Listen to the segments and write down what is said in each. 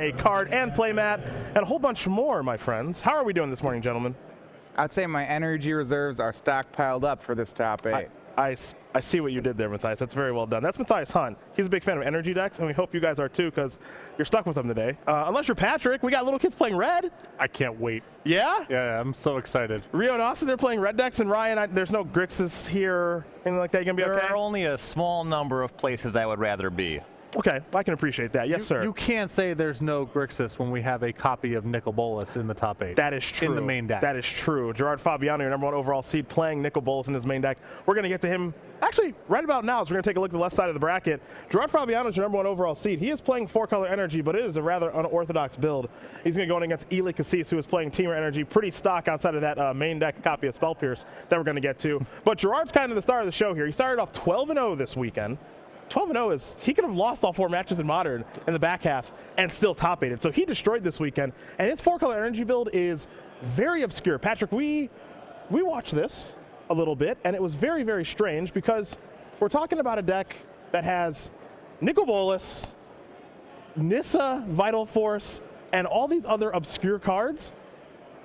a card and playmat, and a whole bunch more, my friends. How are we doing this morning, gentlemen? I'd say my energy reserves are stockpiled up for this top 8. I see what you did there, Matthias. That's very well done. That's Matthias Hunt. He's a big fan of energy decks, and we hope you guys are too, because you're stuck with them today. Unless you're Patrick, we got little kids playing red. I can't wait. Yeah? Yeah, I'm so excited. Rio and Austin, they're playing red decks, and Ryan, there's no Grixis here, anything like that. You gonna be okay? There are only a small number of places I would rather be. Okay, I can appreciate that. Yes, sir. You can't say there's no Grixis when we have a copy of Nicol Bolas in the top 8. That is true. In the main deck. That is true. Gerard Fabiano, your #1 overall seed, playing Nicol Bolas in his main deck. We're going to get to him actually right about now, so we're going to take a look at the left side of the bracket. Gerard Fabiano is your #1 overall seed. He is playing 4-color energy, but it is a rather unorthodox build. He's going to go in against Ely Cassis, who is playing Teamer energy. Pretty stock outside of that main deck copy of Spell Pierce that we're going to get to. But Gerard's kind of the star of the show here. He started off 12-0 this weekend. 12-0 is, he could have lost all 4 matches in Modern in the back half and still top 8'd. So he destroyed this weekend, and his 4-color energy build is very obscure. Patrick, we watched this a little bit, and it was very, very strange because we're talking about a deck that has Nicol Bolas, Nissa, Vital Force, and all these other obscure cards,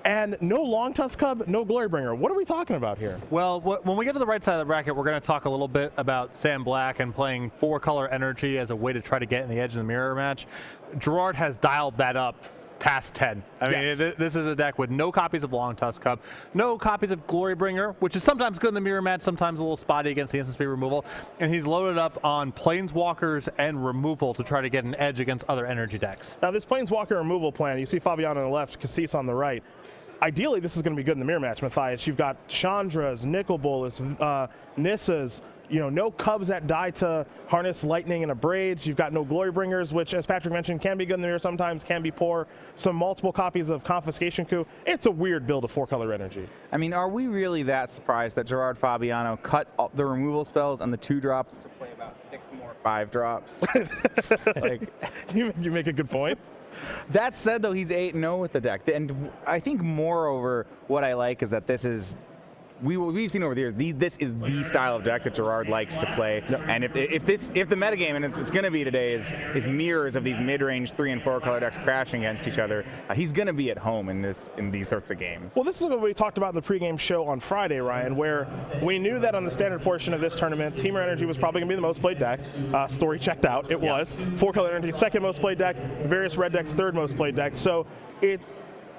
and no Long Tusk Cub, no Glorybringer. What are we talking about here? Well, when we get to the right side of the bracket, we're going to talk a little bit about Sam Black and playing 4-color energy as a way to try to get in the edge of the mirror match. Gerard has dialed that up past 10. I mean, this is a deck with no copies of Long Tusk Cub, no copies of Glorybringer, which is sometimes good in the mirror match, sometimes a little spotty against the instant speed removal, and he's loaded up on Planeswalkers and removal to try to get an edge against other energy decks. Now, this Planeswalker removal plan, you see Fabiano on the left, Cassis on the right. Ideally, this is going to be good in the mirror match, Matthias. You've got Chandras, Nicol Bolas, Nissas, no Cubs that die to Harness, Lightning, and Abrades. You've got no Glorybringers, which, as Patrick mentioned, can be good in the mirror sometimes, can be poor. Some multiple copies of Confiscation Coup. It's a weird build of 4-color energy. I mean, are we really that surprised that Gerard Fabiano cut the removal spells on the 2-drops to play about 6 more 5-drops? Like, you make a good point. That said, though, he's 8-0 with the deck. And I think, moreover, what I like is that this is, we've seen over the years, this is the style of deck that Gerard likes to play. Yep. And if the metagame, and it's going to be today, is mirrors of these mid-range 3- and 4-color decks crashing against each other, he's going to be at home in these sorts of games. Well, this is what we talked about in the pregame show on Friday, Ryan, where we knew that on the standard portion of this tournament, Teamer Energy was probably going to be the most played deck. Story checked out. It was. 4-color energy, second most played deck. Various red decks, third most played deck. So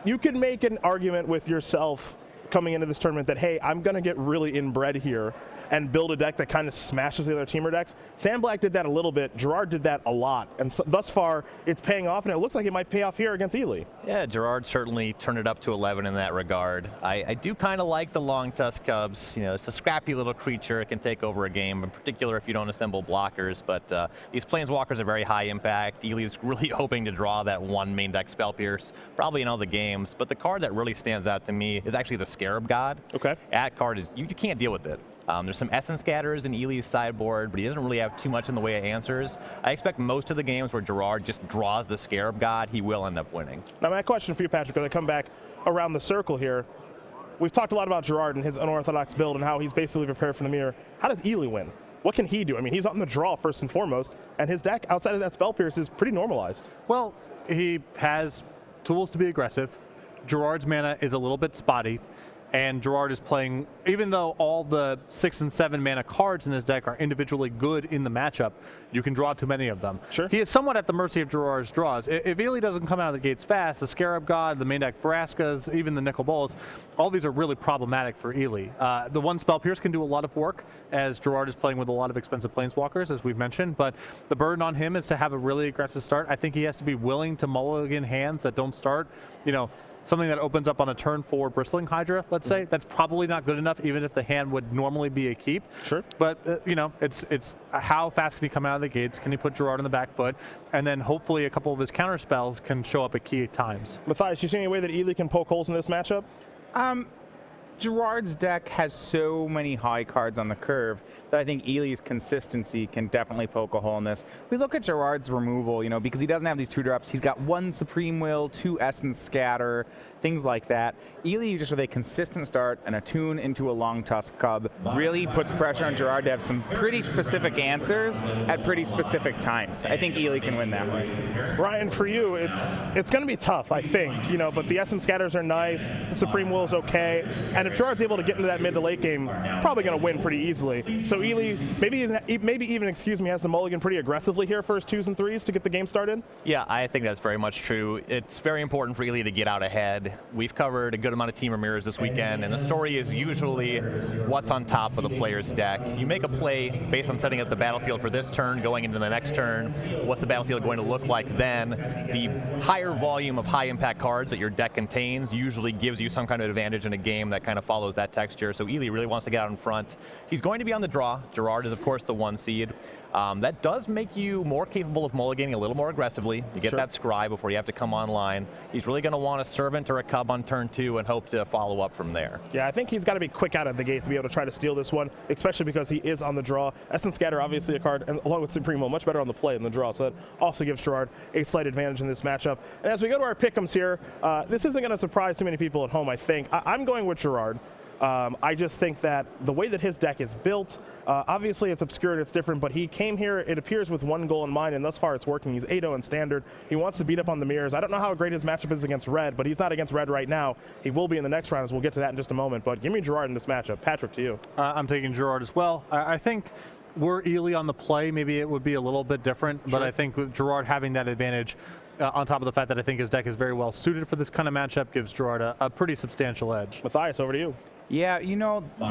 you could make an argument with yourself coming into this tournament that, hey, I'm going to get really inbred here and build a deck that kind of smashes the other Teamer decks. Sam Black did that a little bit. Gerard did that a lot. And so, thus far, it's paying off, and it looks like it might pay off here against Ely. Yeah, Gerard certainly turned it up to 11 in that regard. I do kind of like the Long Tusk Cubs. It's a scrappy little creature. It can take over a game, in particular if you don't assemble blockers. But these Planeswalkers are very high impact. Ely's really hoping to draw that one main deck Spell Pierce, probably in all the games. But the card that really stands out to me is actually the Scarab God. Okay. That card is, you can't deal with it. There's some Essence Scatters in Ely's sideboard, but he doesn't really have too much in the way of answers. I expect most of the games where Gerard just draws the Scarab God, he will end up winning. Now, my question for you, Patrick, as I come back around the circle here, we've talked a lot about Gerard and his unorthodox build and how he's basically prepared for the mirror. How does Ely win? What can he do? I mean, he's on the draw first and foremost, and his deck outside of that Spell Pierce is pretty normalized. Well, he has tools to be aggressive. Gerard's mana is a little bit spotty. And Gerard is playing, even though all the 6 and 7 mana cards in his deck are individually good in the matchup, you can draw too many of them. Sure. He is somewhat at the mercy of Gerard's draws. If Ely doesn't come out of the gates fast, the Scarab God, the main deck Vraskas, even the Nicol Bolas, all these are really problematic for Ely. The one Spell Pierce can do a lot of work, as Gerard is playing with a lot of expensive Planeswalkers, as we've mentioned, but the burden on him is to have a really aggressive start. I think he has to be willing to mulligan hands that don't start, something that opens up on a turn 4 Bristling Hydra, let's say. That's probably not good enough, even if the hand would normally be a keep. Sure. But, it's how fast can he come out of the gates? Can he put Gerard on the back foot? And then hopefully a couple of his counter spells can show up at key times. Matthias, you see any way that Ely can poke holes in this matchup? Gerard's deck has so many high cards on the curve that I think Ely's consistency can definitely poke a hole in this. We look at Gerard's removal, because he doesn't have these 2-drops. He's got 1 Supreme Will, 2 Essence Scatter, things like that. Ely, just with a consistent start and a tune into a Long Tusk Cub, really puts pressure on Gerard to have some pretty specific answers at pretty specific times. I think Ely can win that one. Ryan, for you, it's going to be tough, I think, but the Essence Scatters are nice, the Supreme Will is okay, and if Gerard's able to get into that mid to late game, probably going to win pretty easily. So Ely, maybe even, has the mulligan pretty aggressively here, first 2s and 3s to get the game started? Yeah, I think that's very much true. It's very important for Ely to get out ahead. We've covered a good amount of Team Ramirez this weekend, and the story is usually what's on top of the player's deck. You make a play based on setting up the battlefield for this turn, going into the next turn. What's the battlefield going to look like then? The higher volume of high-impact cards that your deck contains usually gives you some kind of advantage in a game that kind of follows that texture. So Ely really wants to get out in front. He's going to be on the draw. Gerard is, of course, the 1 seed. That does make you more capable of mulliganing a little more aggressively. You get that scry before you have to come online. He's really going to want a Servant or a Cub on turn 2 and hope to follow up from there. Yeah, I think he's got to be quick out of the gate to be able to try to steal this one, especially because he is on the draw. Essence Scatter, obviously a card, and along with Supreme Will, much better on the play than the draw, so that also gives Gerard a slight advantage in this matchup. And as we go to our pick'ems here, this isn't going to surprise too many people at home, I think. I'm going with Gerard. I just think that the way that his deck is built, obviously it's obscure and it's different, but he came here, it appears, with one goal in mind, and thus far it's working. He's 8-0 in Standard. He wants to beat up on the mirrors. I don't know how great his matchup is against Red, but he's not against Red right now. He will be in the next round, as we'll get to that in just a moment. But give me Gerard in this matchup. Patrick, to you. I'm taking Gerard as well. I think were Ely on the play, maybe it would be a little bit different, but I think with Gerard having that advantage, on top of the fact that I think his deck is very well suited for this kind of matchup, gives Gerard a pretty substantial edge. Matthias, over to you. Yeah,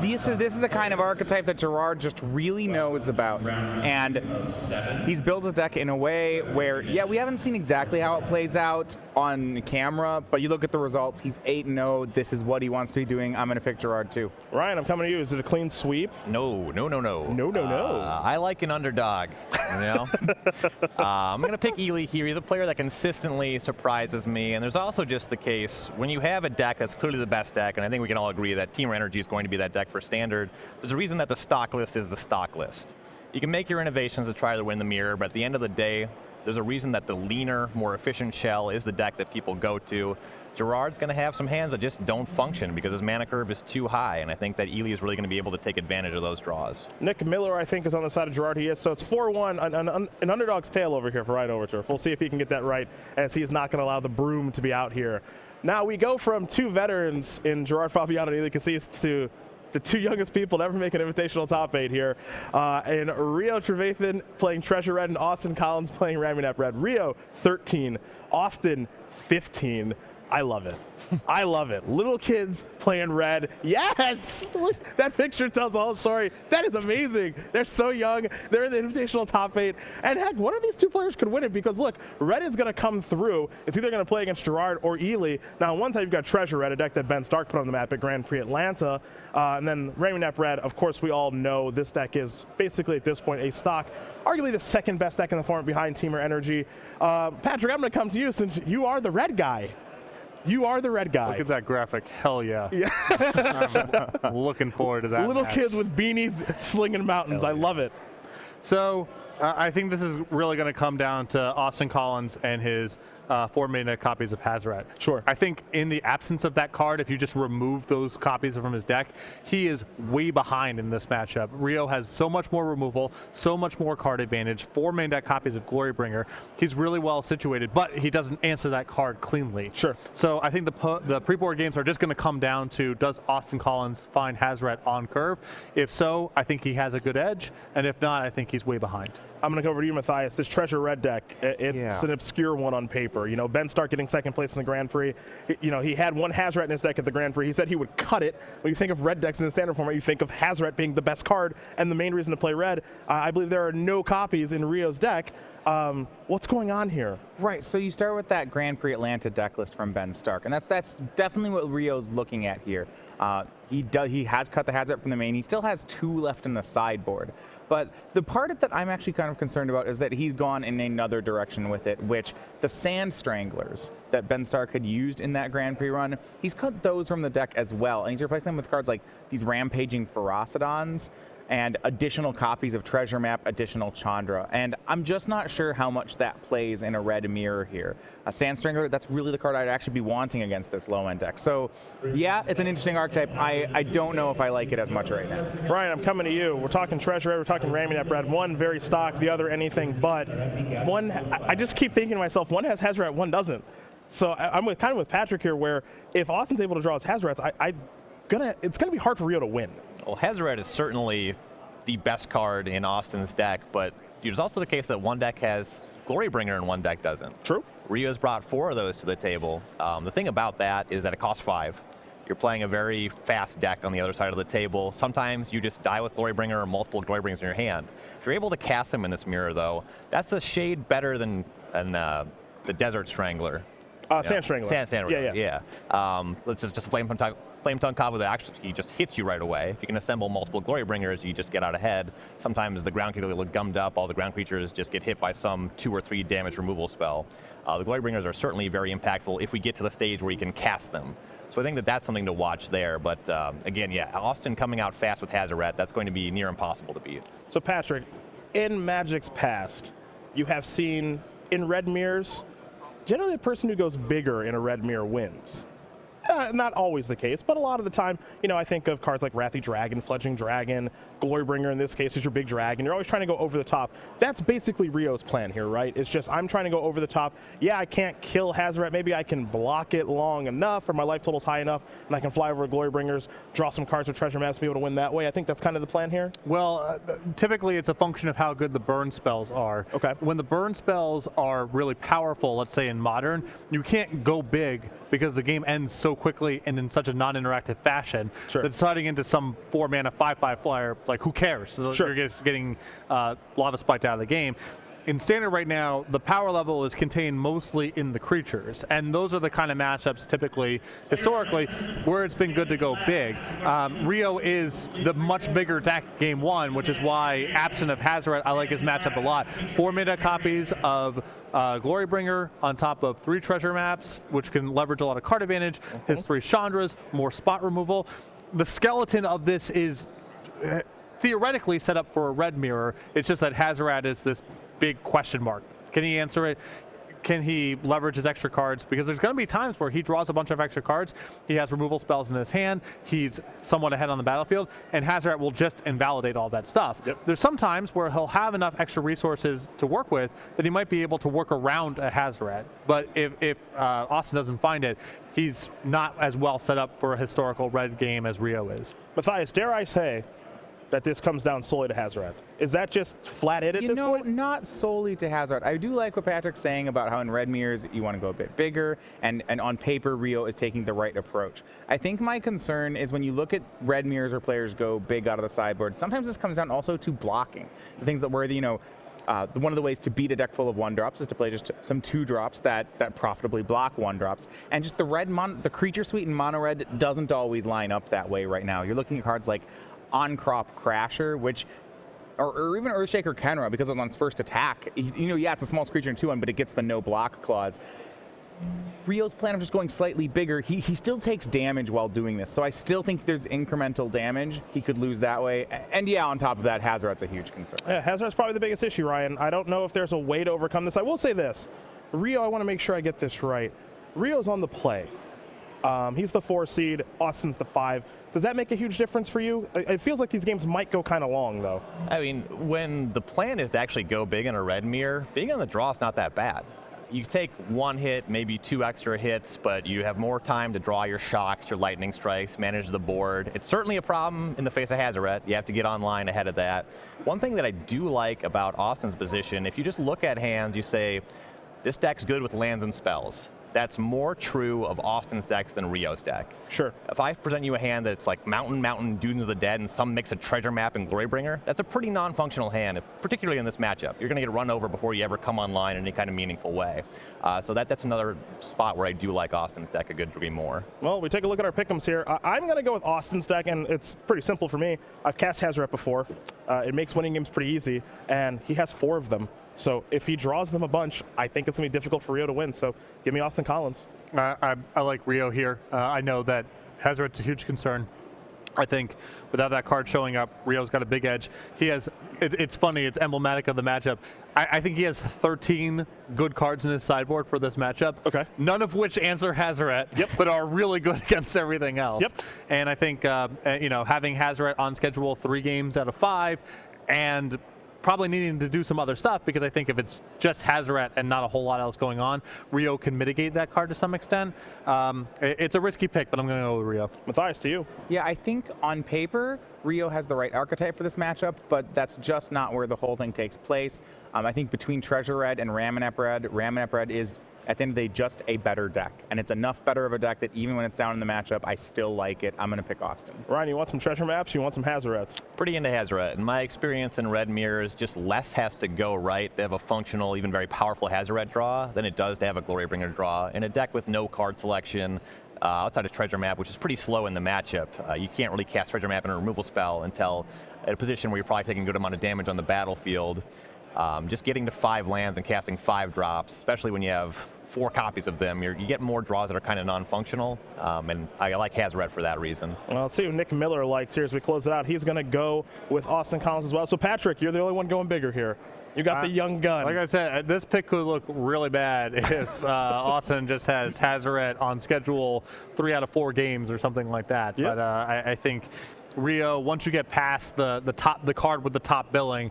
this is the kind of archetype that Gerard just really knows about. And he's built his deck in a way where, yeah, we haven't seen exactly how it plays out on camera, but you look at the results, he's 8-0. This is what he wants to be doing. I'm going to pick Gerard too. Ryan, I'm coming to you. Is it a clean sweep? No. No. I like an underdog, I'm going to pick Ely here. He's a player that consistently surprises me, and there's also just the case, when you have a deck that's clearly the best deck, and I think we can all agree that Team Energy is going to be that deck for Standard, there's a reason that the stock list is the stock list. You can make your innovations to try to win the mirror, but at the end of the day, there's a reason that the leaner, more efficient shell is the deck that people go to. Gerard's going to have some hands that just don't function because his mana curve is too high, and I think that Ely is really going to be able to take advantage of those draws. Nick Miller, I think, is on the side of Gerard. He is, so it's 4-1, an underdog's tale over here for Ryan Overturf. We'll see if he can get that right, as he's not going to allow the broom to be out here. Now we go from 2 veterans in Gerard Fabiano and Ely Casillas to the 2 youngest people to ever make an invitational top 8 here. And Rio Trevathan playing Treasure Red and Austin Collins playing Ramunap Red. Rio, 13. Austin, 15. I love it. I love it. Little kids playing Red. Yes! Look, that picture tells the whole story. That is amazing. They're so young. They're in the invitational top 8. And heck, one of these 2 players could win it because, look, Red is going to come through. It's either going to play against Gerard or Ely. Now, on one side, you've got Treasure Red, a deck that Ben Stark put on the map at Grand Prix Atlanta. And then Ramunap Red, of course, we all know this deck is basically, at this point, a stock, arguably the 2nd best deck in the format behind Teamer Energy. Patrick, I'm going to come to you since you are the Red guy. You are the Red guy. Look at that graphic. Hell yeah. I'm looking forward to that. Little match. kids with beanies slinging mountains. I love it. So I think this is really going to come down to Austin Collins and his 4 mana copies of Hazoret. Sure. I think in the absence of that card, if you just remove those copies from his deck, he is way behind in this matchup. Rio has so much more removal, so much more card advantage, 4 main deck copies of Glorybringer. He's really well situated, but he doesn't answer that card cleanly. Sure. So I think the pre-board games are just going to come down to, does Austin Collins find Hazoret on curve? If so, I think he has a good edge, and if not, I think he's way behind. I'm going to go over to you, Matthias. This Treasure Red deck, it's an obscure one on paper. Ben Stark getting 2nd place in the Grand Prix. He had 1 Hazoret in his deck at the Grand Prix. He said he would cut it. When you think of Red decks in the Standard format, you think of Hazoret being the best card and the main reason to play Red. I believe there are no copies in Rio's deck. What's going on here? Right, so you start with that Grand Prix Atlanta deck list from Ben Stark, and that's definitely what Rio's looking at here. He has cut the Hazard from the main. He still has 2 left in the sideboard. But the part that I'm actually kind of concerned about is that he's gone in another direction with it, which the Sand Stranglers that Ben Stark had used in that Grand Prix run, he's cut those from the deck as well, and he's replaced them with cards like these Rampaging Ferocidons and additional copies of Treasure Map, additional Chandra. And I'm just not sure how much that plays in a red mirror here. A Sand Strangler, that's really the card I'd actually be wanting against this low-end deck. So, yeah, it's an interesting archetype. I don't know if I like it as much right now. Ryan, I'm coming to you. We're talking Treasure Red, we're talking Ramming Up Red. One very stock, the other anything but. One, I just keep thinking to myself, one has Hazoret, one doesn't. So I'm kind of with Patrick here, where if Austin's able to draw his Hazorets, it's gonna be hard for Rio to win. Well, Hazoret is certainly the best card in Austin's deck, but it's also the case that one deck has Glorybringer and one deck doesn't. True. Rio's brought 4 of those to the table. The thing about that is that it costs 5. You're playing a very fast deck on the other side of the table. Sometimes you just die with Glorybringer or multiple Glorybringers in your hand. If you're able to cast them in this mirror, though, that's a shade better than the Desert Strangler. Sand Strangler. Sand Strangler, yeah. Let's just Flame Tongue Kava that actually he just hits you right away. If you can assemble multiple Glorybringers, you just get out ahead. Sometimes the ground creatures look gummed up. All the ground creatures just get hit by some 2 or 3 damage removal spell. The Glorybringers are certainly very impactful if we get to the stage where you can cast them. So I think that's something to watch there. But again, yeah, Austin coming out fast with Hazoret, that's going to be near impossible to beat. So Patrick, in Magic's past, you have seen in red mirrors, generally the person who goes bigger in a red mirror wins. Not always the case, but a lot of the time, I think of cards like Wrathy Dragon, Fledgling Dragon, Glorybringer in this case is your big dragon. You're always trying to go over the top. That's basically Rio's plan here, right? It's just I'm trying to go over the top. Yeah, I can't kill Hazoret. Maybe I can block it long enough or my life total's high enough and I can fly over Glorybringers, draw some cards with Treasure Maps, and be able to win that way. I think that's kind of the plan here. Well, typically it's a function of how good the burn spells are. Okay. When the burn spells are really powerful, let's say in Modern, you can't go big because the game ends so quickly and in such a non-interactive fashion that deciding into some 4-mana 5/5 flyer, like who cares? So you're just getting Lava Spiked out of the game. In Standard right now, the power level is contained mostly in the creatures, and those are the kind of matchups typically, historically, where it's been good to go big. Rio is the much bigger deck game 1, which is why, absent of Hazoret, I like his matchup a lot. 4-mana copies of Glorybringer on top of 3 Treasure Maps, which can leverage a lot of card advantage, his 3 Chandras, more spot removal. The skeleton of this is theoretically set up for a red mirror. It's just that Hazoret is this big question mark. Can he answer it? Can he leverage his extra cards? Because there's going to be times where he draws a bunch of extra cards. He has removal spells in his hand. He's somewhat ahead on the battlefield, and Hazoret will just invalidate all that stuff. There's some times where he'll have enough extra resources to work with that he might be able to work around a Hazoret. But if Austin doesn't find it, he's not as well set up for a historical red game as Rio is. Matthias, dare I say that this comes down solely to Hazoret? Is that just flat it at this point? Not solely to Hazoret. I do like what Patrick's saying about how in red mirrors you want to go a bit bigger, and on paper Rio is taking the right approach. I think my concern is when you look at red mirrors where players go big out of the sideboard, sometimes this comes down also to blocking. The things that where one of the ways to beat a deck full of 1-drops is to play just some 2-drops that profitably block 1-drops. And just the creature suite in mono red doesn't always line up that way right now. You're looking at cards like On-Crop Crasher, or even Earthshaker Kenra, because on its first attack, yeah, it's the smallest creature in 2-1, but it gets the no block clause. Rio's plan of just going slightly bigger, he still takes damage while doing this, so I still think there's incremental damage he could lose that way. And yeah, on top of that, Hazoret's a huge concern. Yeah, Hazoret's probably the biggest issue, Ryan. I don't know if there's a way to overcome this. I will say this. Rio, I want to make sure I get this right. Rio's on the play. He's the 4 seed, Austin's the 5. Does that make a huge difference for you? It feels like these games might go kind of long, though. I mean, when the plan is to actually go big in a red mirror, being on the draw is not that bad. You take 1 hit, maybe 2 extra hits, but you have more time to draw your shocks, your lightning strikes, manage the board. It's certainly a problem in the face of Hazoret. You have to get online ahead of that. One thing that I do like about Austin's position, if you just look at hands, you say, this deck's good with lands and spells. that's more true of Austin's decks than Rio's deck. Sure. If I present you a hand that's like Mountain, Dunes of the Dead, and some mix of Treasure Map and Glorybringer, that's a pretty non-functional hand, particularly in this matchup. You're going to get run over before you ever come online in any kind of meaningful way. So that's another spot where I do like Austin's deck a good degree more. Well, we take a look at our pick'ems here. I'm going to go with Austin's deck, and it's pretty simple for me. I've cast Hazoret before. It makes winning games pretty easy, and he has 4 of them. So if he draws them a bunch, I think it's going to be difficult for Rio to win. So give me Austin Collins. I like Rio here. I know that Hazoret's a huge concern. I think without that card showing up, Rio's got a big edge. He has, it's funny, it's emblematic of the matchup. I think he has 13 good cards in his sideboard for this matchup. Okay. None of which answer Hazoret, but are really good against everything else. Yep. And I think, you know, having Hazoret on schedule 3 games out of 5 and probably needing to do some other stuff, because I think if it's just Hazoret and not a whole lot else going on, Rio can mitigate that card to some extent. It's a risky pick, but I'm going to go with Rio. Matthias, to you. Yeah, I think on paper, Rio has the right archetype for this matchup, but that's just not where the whole thing takes place. I think between Treasure Red and Ramonep Red is, at the end of the day, just a better deck. And it's enough better of a deck that even when it's down in the matchup, I still like it. I'm going to pick Austin. Ryan, you want some Treasure Maps? You want some Hazorets? Pretty into Hazoret. In my experience in Red Mirrors, just less has to go right. They have a functional, even very powerful Hazoret draw than it does to have a Glorybringer draw. In a deck with no card selection, outside of Treasure Map, which is pretty slow in the matchup, you can't really cast Treasure Map in a removal spell until at a position where you're probably taking a good amount of damage on the battlefield. Just getting to 5 lands and casting 5 drops, especially when you have 4 copies of them, you get more draws that are kind of non-functional, and I like Hazoret for that reason. Well, let's see who Nick Miller likes here as we close it out. He's going to go with Austin Collins as well. So, Patrick, you're the only one going bigger here. You got the young gun. Like I said, this pick could look really bad if Austin just has Hazoret on schedule 3 out of 4 games or something like that. Yep. But I think Rio, once you get past the card with the top billing,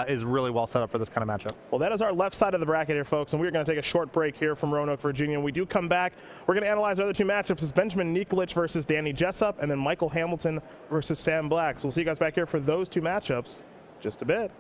is really well set up for this kind of matchup. Well, that is our left side of the bracket here, folks, and we're going to take a short break here from Roanoke, Virginia. When we do come back, we're going to analyze the other 2 matchups. It's Benjamin Nikolic versus Danny Jessup, and then Michael Hamilton versus Sam Black. So we'll see you guys back here for those 2 matchups just a bit.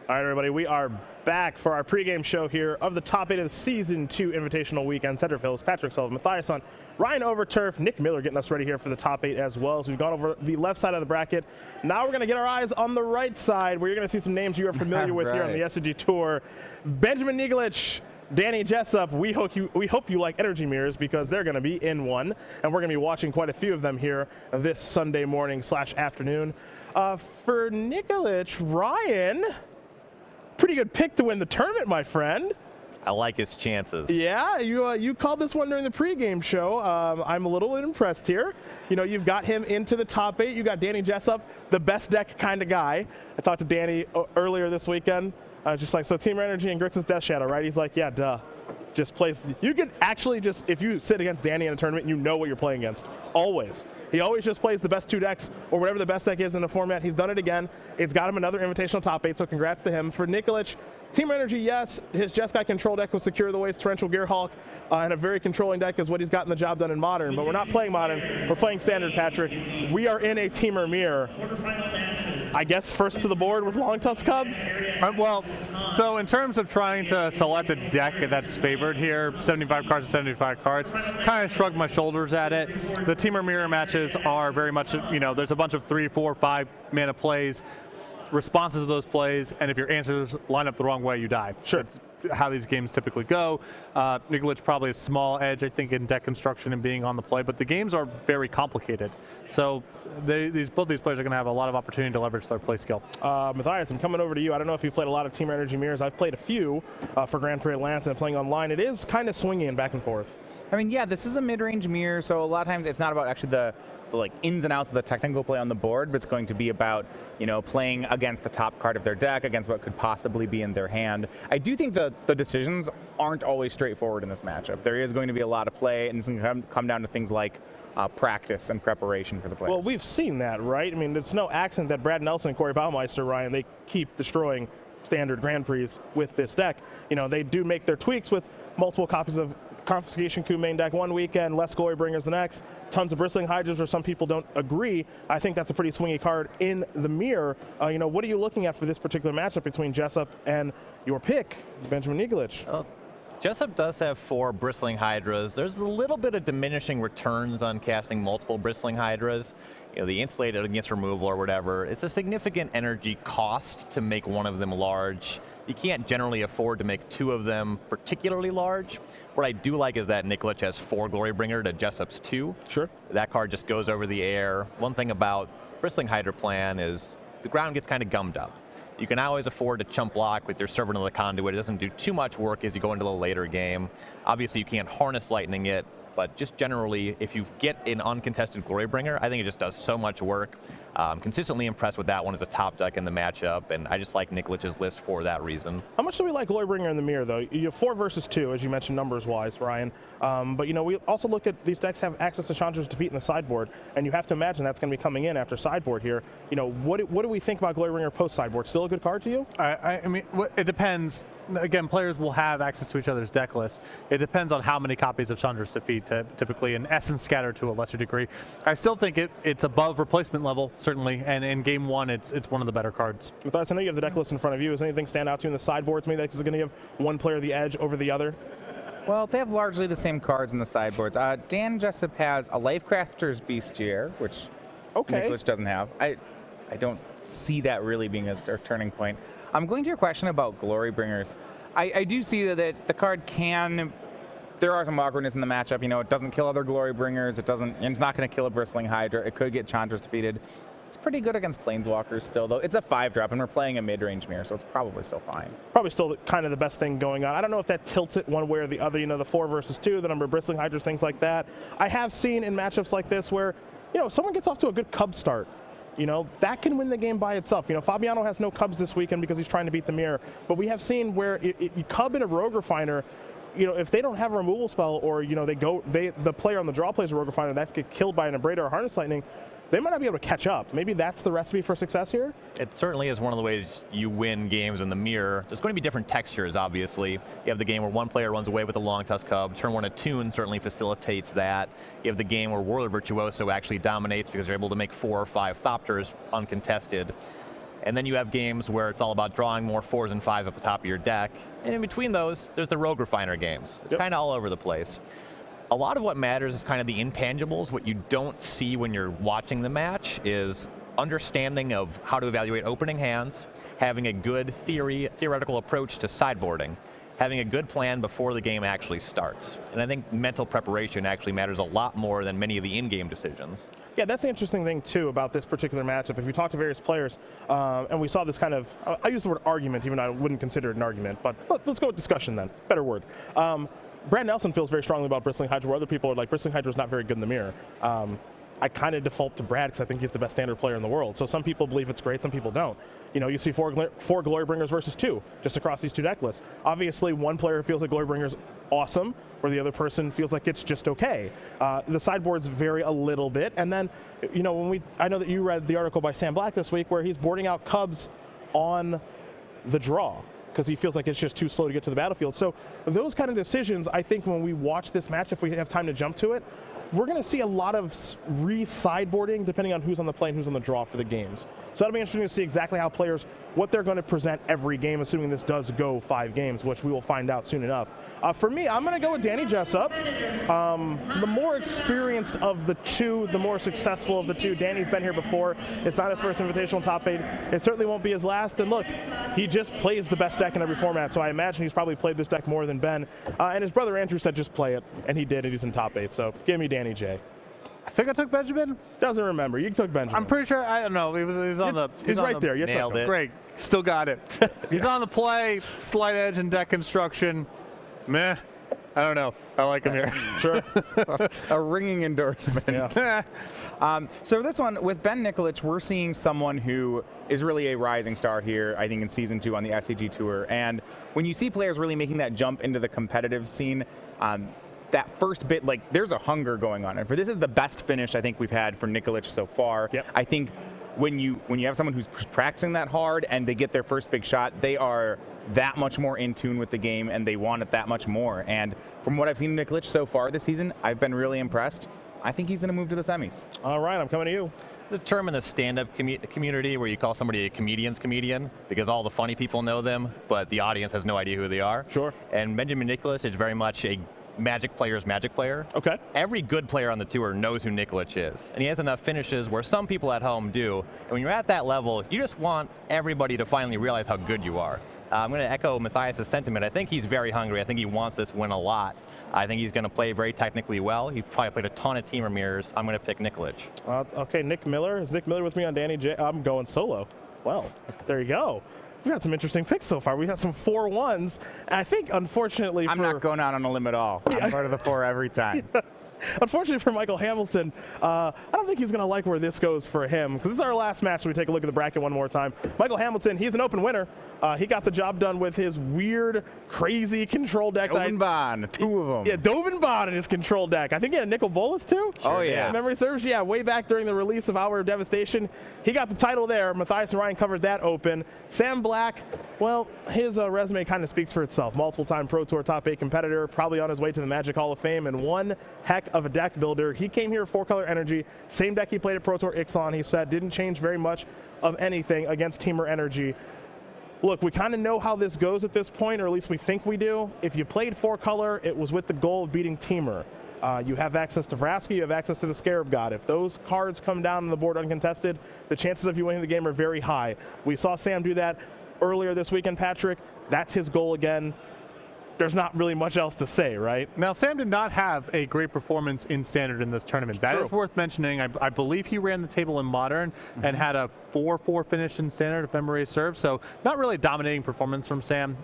All right, everybody, we are back for our pregame show here of the top 8 of the Season 2 Invitational Weekend. Centerfields, Patrick Sullivan, Matthias on, Ryan Overturf, Nick Miller getting us ready here for the top 8 as well. So we've gone over the left side of the bracket. Now we're going to get our eyes on the right side, where you're going to see some names you are familiar with here on the SCG Tour. Benjamin Nigelich, Danny Jessup, we hope you like energy mirrors, because they're going to be in one, and we're going to be watching quite a few of them here this Sunday morning / afternoon. For Nigelich, Ryan, pretty good pick to win the tournament, my friend. I like his chances. Yeah, you called this one during the pregame show. I'm a little bit impressed here. You know, you've got him into the top 8. You got Danny Jessup, the best deck kind of guy. I talked to Danny earlier this weekend. Just like, so Team Energy and Grixis Death Shadow, right? He's like, yeah, duh. Just plays. You could actually just, if you sit against Danny in a tournament, you know what you're playing against. Always. He always just plays the best 2 decks, or whatever the best deck is in the format. He's done it again. It's got him another invitational top 8, so congrats to him. For Nigelich, Team Energy, yes, his Jeskai control deck will secure the ways, Torrential Gearhulk, and a very controlling deck is what he's gotten the job done in Modern. But we're not playing Modern, we're playing Standard, Patrick. We are in a Teamer Mirror. I guess first to the board with Long Tusk Cub? Well, so in terms of trying to select a deck that's favored here, 75 cards to 75 cards, kind of shrugged my shoulders at it. The Teamer Mirror matches are very much, you know, there's a bunch of 3, 4, 5 mana plays, responses to those plays, and if your answers line up the wrong way, you die. Sure. That's how these games typically go. Nigelich probably a small edge, I think, in deck construction and being on the play, but the games are very complicated. So both these players are going to have a lot of opportunity to leverage their play skill. Matthias, I'm coming over to you. I don't know if you've played a lot of Team Energy Mirrors. I've played a few for Grand Prix Atlanta and playing online. It is kind of swingy and back and forth. I mean, yeah, this is a mid-range mirror, so a lot of times it's not about actually the like ins and outs of the technical play on the board, but it's going to be about, you know, playing against the top card of their deck, against what could possibly be in their hand. I do think the decisions aren't always straightforward in this matchup. There is going to be a lot of play, and it's going to come down to things like practice and preparation for the players. Well, we've seen that, right? I mean, it's no accident that Brad Nelson and Corey Baumeister, Ryan, they keep destroying Standard Grand Prix with this deck. You know, they do make their tweaks with multiple copies of Confiscation Coup main deck one weekend, less Glory Bringers the next, tons of Bristling Hydras where some people don't agree. I think that's a pretty swingy card in the mirror. You know, what are you looking at for this particular matchup between Jessup and your pick, Benjamin Nigelich? Jessup does have 4 Bristling Hydras. There's a little bit of diminishing returns on casting multiple Bristling Hydras. You know, the insulated against removal or whatever. It's a significant energy cost to make one of them large. You can't generally afford to make 2 of them particularly large. What I do like is that Nigelich has 4 Glorybringer to Jessup's 2. Sure. That card just goes over the air. One thing about Bristling Hydra plan is the ground gets kind of gummed up. You can always afford to chump block with your Servant of the Conduit. It doesn't do too much work as you go into the later game. Obviously, you can't harness lightning it, but just generally, if you get an uncontested Glorybringer, I think it just does so much work. Consistently impressed with that one as a top deck in the matchup, and I just like Nigelich's list for that reason. How much do we like Glorybringer in the mirror, though? You have 4 versus 2, as you mentioned, numbers-wise, Ryan. But, you know, we also look at these decks have access to Chandra's Defeat in the sideboard, and you have to imagine that's going to be coming in after sideboard here. You know, what do we think about Glorybringer post-sideboard? Still a good card to you? I mean, it depends. Again, players will have access to each other's deck lists. It depends on how many copies of Chandra's Defeat, typically, and Essence Scatter to a lesser degree. I still think it's above replacement level, certainly, and in game 1, it's one of the better cards. Matthias, I know you have the deck list in front of you. Does anything stand out to you in the sideboard to me that is going to give one player the edge over the other? Well, they have largely the same cards in the sideboards. Dan Jessup has a Lifecrafter's Bestiaire, which Nigelich doesn't have. I don't see that really being a turning point. I'm going to your question about Glorybringers. I do see that the card can. There are some awkwardness in the matchup. You know, it doesn't kill other Glorybringers. It's not going to kill a Bristling Hydra. It could get Chandra's defeated. It's pretty good against Planeswalkers still, though. It's a 5-drop, and we're playing a mid-range mirror, so it's probably still fine. Probably still kind of the best thing going on. I don't know if that tilts it one way or the other. You know, the 4 versus 2, the number of Bristling Hydras, things like that. I have seen in matchups like this where, you know, someone gets off to a good Cub start. You know, that can win the game by itself. You know, Fabiano has no Cubs this weekend because he's trying to beat the mirror. But we have seen where you Cub in a Rogue Refiner, you know, if they don't have a removal spell, or, you know, the player on the draw plays a Rogue Refiner, that gets killed by an Abrade or a Harness Lightning, they might not be able to catch up. Maybe that's the recipe for success here? It certainly is one of the ways you win games in the mirror. There's going to be different textures, obviously. You have the game where one player runs away with a Long Tusk Cub. Turn 1 Attune certainly facilitates that. You have the game where Whirler Virtuoso actually dominates because they're able to make 4 or 5 Thopters uncontested. And then you have games where it's all about drawing more 4s and 5s at the top of your deck. And in between those, there's the Rogue Refiner games. It's kind of all over the place. A lot of what matters is kind of the intangibles. What you don't see when you're watching the match is understanding of how to evaluate opening hands, having a good theoretical approach to sideboarding, having a good plan before the game actually starts. And I think mental preparation actually matters a lot more than many of the in-game decisions. Yeah, that's the interesting thing, too, about this particular matchup. If you talk to various players, and we saw this kind of, I use the word argument, even though I wouldn't consider it an argument, but let's go with discussion then. Better word. Brad Nelson feels very strongly about Bristling Hydra, where other people are like, Bristling Hydra is not very good in the mirror. I kind of default to Brad because I think he's the best standard player in the world. So some people believe it's great, some people don't. You know, you see four Glorybringers versus 2 just across these 2 deck lists. Obviously, one player feels like Glorybringer's awesome, where the other person feels like it's just okay. The sideboards vary a little bit. And then, you know, I know that you read the article by Sam Black this week where he's boarding out Cubs on the draw because he feels like it's just too slow to get to the battlefield. So those kind of decisions, I think when we watch this match, if we have time to jump to it, we're going to see a lot of re-sideboarding depending on who's on the play and who's on the draw for the games. So that'll be interesting to see exactly how players, what they're going to present every game, assuming this does go 5 games, which we will find out soon enough. For me, I'm going to go with Danny Jessup. The more experienced of the 2, the more successful of the 2. Danny's been here before. It's not his first invitational top 8. It certainly won't be his last. And look, he just plays the best deck in every format, so I imagine he's probably played this deck more than Ben. And his brother Andrew said just play it, and he did, and he's in top 8. So give me Danny J. I think I took Benjamin. Doesn't remember. You took Benjamin. I'm pretty sure. I don't know. He's on the. He's right there. You Nailed took him. it. Great. Still got it. He's on the play. Slight edge in deck construction. Meh. I don't know. I like him here. Sure. A ringing endorsement. Yeah. So this one, with Ben Nikolic, we're seeing someone who is really a rising star here, I think, in Season 2 on the SCG Tour. And when you see players really making that jump into the competitive scene, that first bit, like, there's a hunger going on. And for this is the best finish I think we've had for Nikolic so far. Yep. I think when you have someone who's practicing that hard and they get their first big shot, they are that much more in tune with the game and they want it that much more. And from what I've seen of Nikolic so far this season, I've been really impressed. I think he's going to move to the semis. All right, I'm coming to you. The term in the stand-up community where you call somebody a comedian's comedian because all the funny people know them, but the audience has no idea who they are. Sure. And Benjamin Nikolic is very much a Magic player's Magic player. Okay. Every good player on the tour knows who Nikolic is. And he has enough finishes where some people at home do. And when you're at that level, you just want everybody to finally realize how good you are. I'm going to echo Matthias' sentiment. I think he's very hungry. I think he wants this win a lot. I think he's going to play very technically well. He probably played a ton of Teamer mirrors. I'm going to pick Nikolic. Okay, Nick Miller. Is Nick Miller with me on Danny J? I'm going solo. Well, there you go. We've had some interesting picks so far. We've had some 4-1s. I think, unfortunately, I'm not going out on a limb at all. I'm part of the 4 every time. Unfortunately for Michael Hamilton, I don't think he's going to like where this goes for him, because this is our last match. So we take a look at the bracket one more time. Michael Hamilton, he's an open winner. He got the job done with his weird, crazy control deck. Dovin Bond, 2 of them. Yeah, Dovin Bond in his control deck. I think he had a Nicol Bolas too. Oh, yeah. Memory serves. Yeah, way back during the release of Hour of Devastation. He got the title there. Matthias and Ryan covered that open. Sam Black, well, his resume kind of speaks for itself. Multiple-time Pro Tour top 8 competitor, probably on his way to the Magic Hall of Fame, and one heck of a deck builder. He came here 4-color energy. Same deck he played at Pro Tour Ixalan, he said. Didn't change very much of anything against Teamer energy. Look, we kind of know how this goes at this point, or at least we think we do. If you played 4-color, it was with the goal of beating Teamer. You have access to Vraska, you have access to the Scarab God. If those cards come down on the board uncontested, the chances of you winning the game are very high. We saw Sam do that earlier this weekend, Patrick. That's his goal again. There's not really much else to say, right? Now, Sam did not have a great performance in Standard in this tournament. That is worth mentioning. I believe he ran the table in Modern and had a 4-4 finish in Standard, if memory serves. So not really a dominating performance from Sam,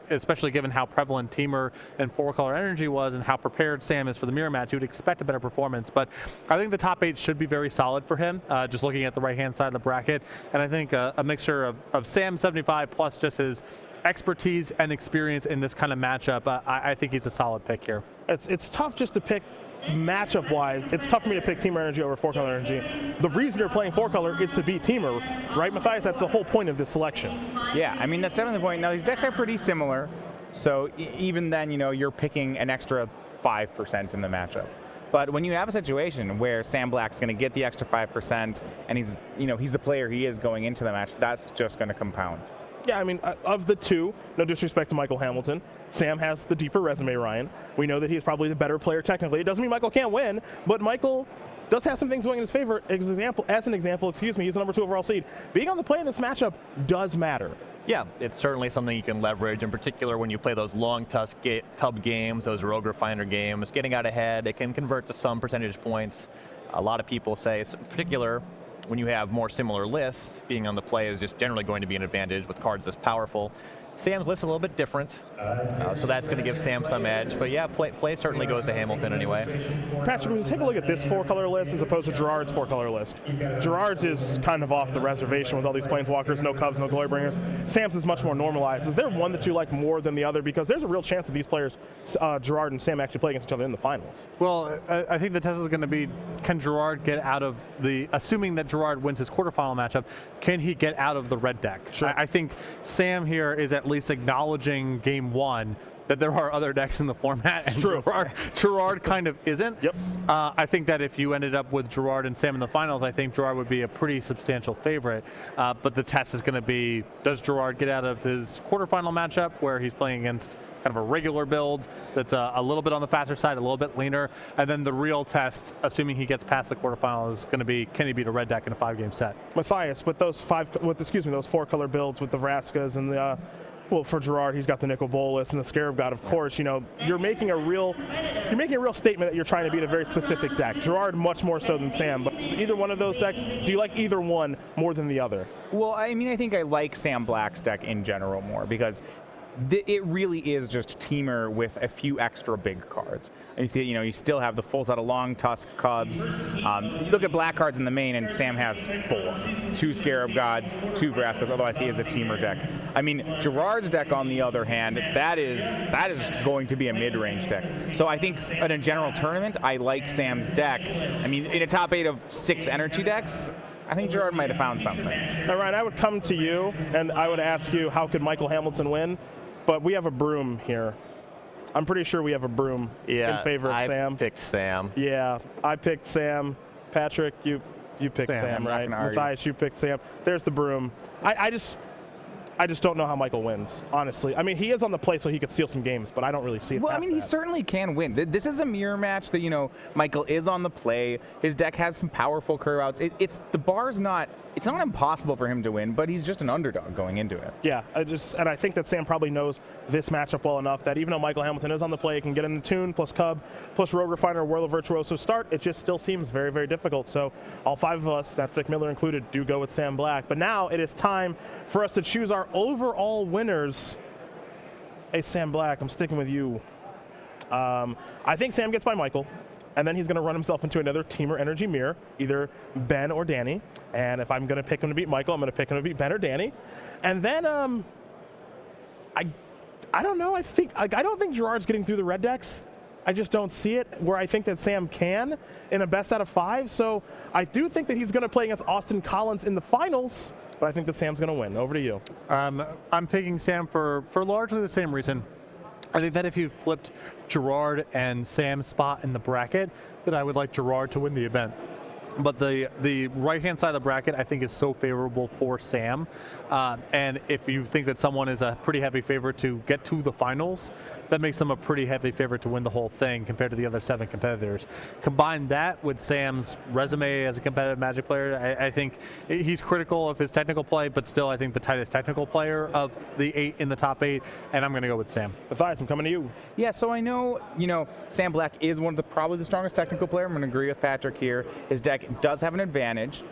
especially given how prevalent Teamer and 4-color energy was and how prepared Sam is for the mirror match. You would expect a better performance. But I think the top 8 should be very solid for him, just looking at the right-hand side of the bracket. And I think a mixture of Sam 75 plus just his expertise and experience in this kind of matchup, I think he's a solid pick here. It's tough just to pick matchup-wise. It's tough for me to pick Teamer energy over 4-color energy. The reason you're playing 4-color is to beat Teamer, right, Matthias? That's the whole point of this selection. Yeah, I mean, that's definitely the point. Now, these decks are pretty similar, so even then, you know, you're picking an extra 5% in the matchup. But when you have a situation where Sam Black's going to get the extra 5%, and he's the player he is going into the match, that's just going to compound. Yeah, I mean, of the two, no disrespect to Michael Hamilton, Sam has the deeper resume, Ryan. We know that he's probably the better player technically. It doesn't mean Michael can't win, but Michael does have some things going in his favor. As an example, he's the number 2 overall seed. Being on the play in this matchup does matter. Yeah, it's certainly something you can leverage, in particular when you play those long Tusk Cub games, those Rogue Refiner games. Getting out ahead, it can convert to some percentage points. A lot of people say, in particular, when you have more similar lists, being on the play is just generally going to be an advantage with cards this powerful. Sam's list is a little bit different, so that's going to give Sam some edge. But yeah, play certainly goes to Hamilton anyway. Patrick, when you take a look at this 4-color list as opposed to Gerard's 4-color list, Gerard's is kind of off the reservation with all these Planeswalkers, no Cubs, no Glorybringers. Sam's is much more normalized. Is there one that you like more than the other? Because there's a real chance that these players, Gerard and Sam, actually play against each other in the finals. Well, I think the test is going to be, can Gerard get out of assuming that Gerard wins his quarterfinal matchup, can he get out of the red deck? Sure. I think Sam here is at least acknowledging game 1 that there are other decks in the format, and true. Gerard kind of isn't. Yep. I think that if you ended up with Gerard and Sam in the finals, I think Gerard would be a pretty substantial favorite. But the test is going to be, does Gerard get out of his quarterfinal matchup where he's playing against kind of a regular build that's a little bit on the faster side, a little bit leaner, and then the real test, assuming he gets past the quarterfinal, is going to be, can he beat a red deck in a 5-game set? Matthias, with those 4-color builds with the Vraskas and the well, for Gerard, he's got the Nicol Bolas and the Scarab God, of course. You're making a real statement that you're trying to beat a very specific deck. Gerard much more so than Sam, but either one of those decks, do you like either one more than the other? Well, I mean, I think I like Sam Black's deck in general more because it really is just Teamer with a few extra big cards. And you see, you still have the full set of long Tusk Cubs. You look at black cards in the main, and Sam has 4. 2 Scarab Gods, 2 Vraskas, otherwise he is a Teamer deck. I mean, Gerard's deck, on the other hand, that is going to be a mid-range deck. So I think in a general tournament, I like Sam's deck. I mean, in a top 8 of 6 energy decks, I think Gerard might have found something. Now, Ryan, I would come to you, and I would ask you, how could Michael Hamilton win? But we have a broom here. I'm pretty sure we have a broom in favor of Sam. I picked Sam. Yeah, I picked Sam. Patrick, you picked Sam, right? Matthias, you picked Sam. There's the broom. I just don't know how Michael wins, honestly. I mean, he is on the play, so he could steal some games, but I don't really see it. Well, I mean, he certainly can win. This is a mirror match that, Michael is on the play. His deck has some powerful curve outs. The bar's not, it's not impossible for him to win, but he's just an underdog going into it. Yeah, and I think that Sam probably knows this matchup well enough that even though Michael Hamilton is on the play, he can get in the Tune, plus Cub, plus Rogue Refiner, Whirl of Virtuoso start. It just still seems very, very difficult. So all 5 of us, that's Dick Miller included, do go with Sam Black. But now it is time for us to choose our overall winners. Hey, Sam Black, I'm sticking with you. I think Sam gets by Michael, and then he's going to run himself into another Teamer Energy mirror, either Ben or Danny. And if I'm going to pick him to beat Michael, I'm going to pick him to beat Ben or Danny. And then I don't know. I don't think Gerard's getting through the red decks. I just don't see it where I think that Sam can in a best out of 5. So I do think that he's going to play against Austin Collins in the finals, but I think that Sam's going to win. Over to you. I'm picking Sam for largely the same reason. I think that if you flipped Gerard and Sam's spot in the bracket, that I would like Gerard to win the event. But the right-hand side of the bracket, I think, is so favorable for Sam. And if you think that someone is a pretty heavy favorite to get to the finals, that makes them a pretty heavy favorite to win the whole thing compared to the other 7 competitors. Combine that with Sam's resume as a competitive Magic player, I think he's critical of his technical play, but still I think the tightest technical player of the 8 in the top 8, and I'm going to go with Sam. Matthias, I'm coming to you. Yeah, so I know, Sam Black is probably the strongest technical player. I'm going to agree with Patrick here. His deck does have an advantage.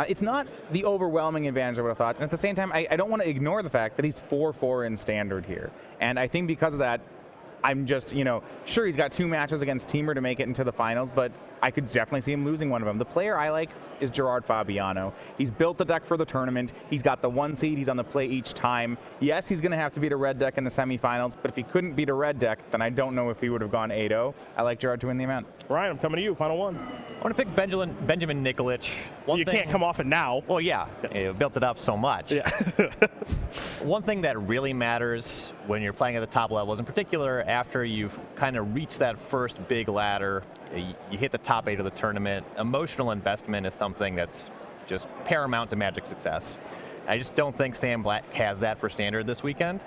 It's not the overwhelming advantage I would have thought. And at the same time, I don't want to ignore the fact that he's 4-4 in standard here. And I think because of that, I'm just, sure, he's got 2 matches against Teamer to make it into the finals, but I could definitely see him losing one of them. The player I like is Gerard Fabiano. He's built the deck for the tournament. He's got the 1 seed. He's on the play each time. Yes, he's going to have to beat a red deck in the semifinals, but if he couldn't beat a red deck, then I don't know if he would have gone 8-0. I like Gerard to win the event. Ryan, I'm coming to you. Final one. I want to pick Benjamin Nikolic. You can't come off it now. Well, yeah. You built it up so much. Yeah. One thing that really matters when you're playing at the top levels, in particular after you've kind of reached that first big ladder, you hit the top 8 of the tournament, emotional investment is something that's just paramount to Magic success. I just don't think Sam Black has that for Standard this weekend.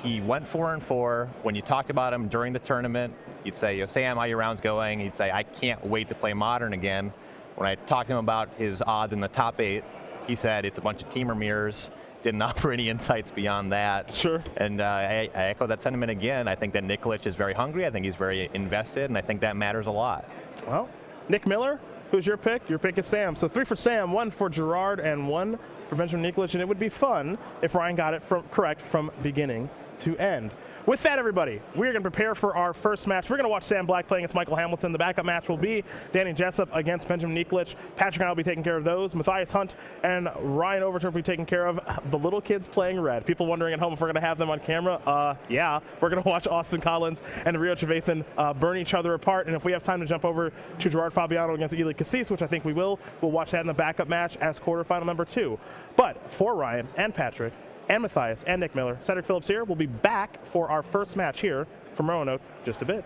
He went 4-4. When you talked about him during the tournament, you'd say, Sam, how your rounds going? He'd say, I can't wait to play Modern again. When I talked to him about his odds in the top 8, he said it's a bunch of teamer mirrors. Didn't offer any insights beyond that. Sure. And I echo that sentiment again. I think that Nikolic is very hungry. I think he's very invested, and I think that matters a lot. Well, Nick Miller, who's your pick? Your pick is Sam. So 3 for Sam, 1 for Gerard, and 1 for Benjamin Nikolic. And it would be fun if Ryan got it correct from beginning to end. With that, everybody, we're going to prepare for our first match. We're going to watch Sam Black playing against Michael Hamilton. The backup match will be Danny Jessup against Benjamin Nikolic. Patrick and I will be taking care of those. Matthias Hunt and Ryan Overturf will be taking care of the little kids playing red. People wondering at home if we're going to have them on camera. Yeah, we're going to watch Austin Collins and Rio Trevathan burn each other apart. And if we have time to jump over to Gerard Fabiano against Eli Cassis, which I think we will, we'll watch that in the backup match as quarterfinal number 2. But for Ryan and Patrick, and Matthias, and Nick Miller, Cedric Phillips here. We'll be back for our first match here from Roanoke just a bit.